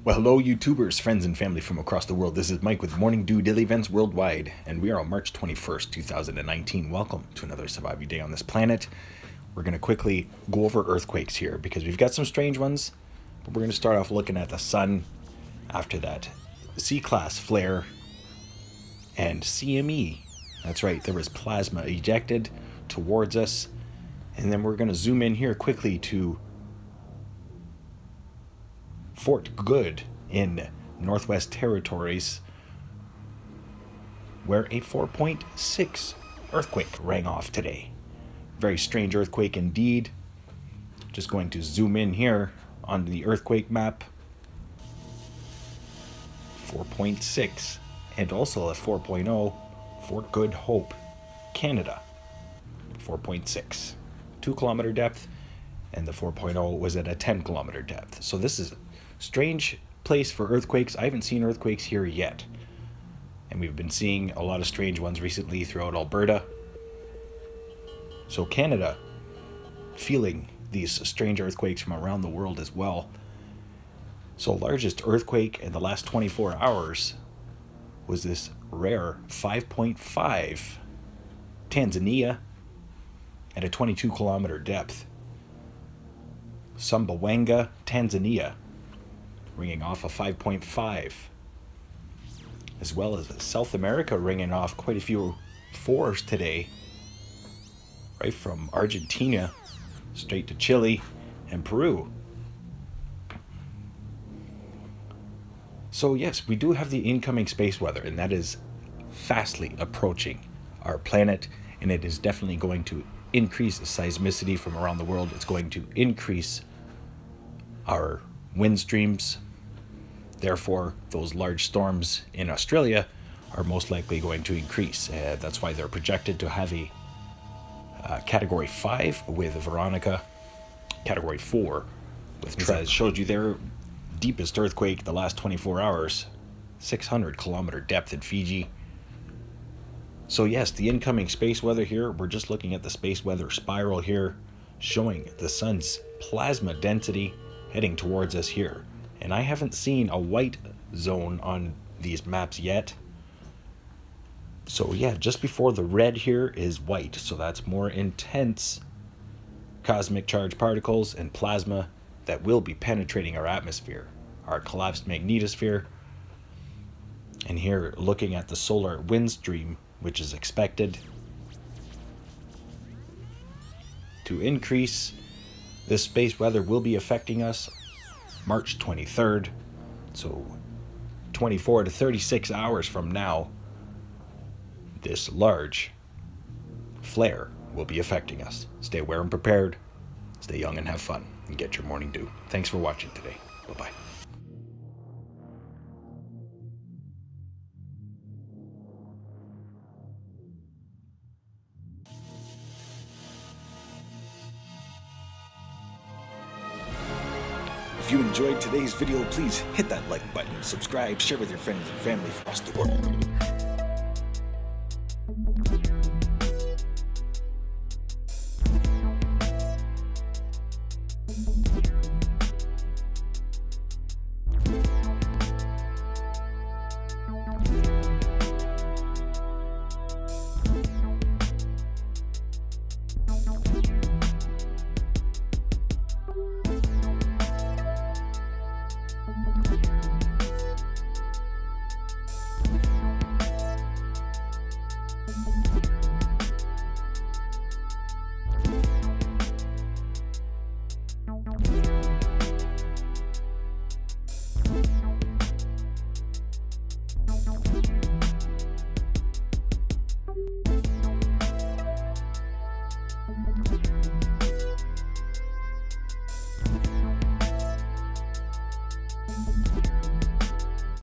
Well, hello YouTubers, friends and family from across the world. This is Mike with Morning Dew Daily Events Worldwide, and we are on March 21st, 2019. Welcome to another surviving day on this planet. We're going to quickly go over earthquakes here because we've got some strange ones, but we're going to start off looking at the sun. After that, C-class flare and CME. That's right, there was plasma ejected towards us. And then we're going to zoom in here quickly to Fort Good in Northwest Territories, where a 4.6 earthquake rang off today. Very strange earthquake indeed. Just going to zoom in here on the earthquake map. 4.6 and also a 4.0 Fort Good Hope, Canada. 4.6, 2-kilometer depth, and the 4.0 was at a 10-kilometer depth. So this is a strange place for earthquakes. I haven't seen earthquakes here yet, and we've been seeing a lot of strange ones recently throughout Alberta. So Canada feeling these strange earthquakes from around the world as well. So largest earthquake in the last 24 hours was this rare 5.5 Tanzania at a 22-kilometer depth. Sumbawanga, Tanzania, ringing off a 5.5. As well as South America ringing off quite a few 4s today. Right from Argentina straight to Chile and Peru. So yes, we do have the incoming space weather, and that is fastly approaching our planet, and it is definitely going to increase the seismicity from around the world. It's going to increase our wind streams. Therefore, those large storms in Australia are most likely going to increase. That's why they're projected to have a Category 5 with Veronica, Category 4 with Trent. It shows you their deepest earthquake the last 24 hours, 600-kilometer depth in Fiji. So yes, the incoming space weather here, we're just looking at the space weather spiral here, showing the sun's plasma density heading towards us here. And I haven't seen a white zone on these maps yet. So yeah, just before the red here is white, so that's more intense cosmic charged particles and plasma that will be penetrating our atmosphere, our collapsed magnetosphere. And here, looking at the solar wind stream, which is expected to increase. This space weather will be affecting us March 23rd, so 24 to 36 hours from now, this large flare will be affecting us. Stay aware and prepared, stay young and have fun, and get your morning dew. Thanks for watching today. Bye-bye. If you enjoyed today's video, please hit that like button, subscribe, share with your friends and family across the world.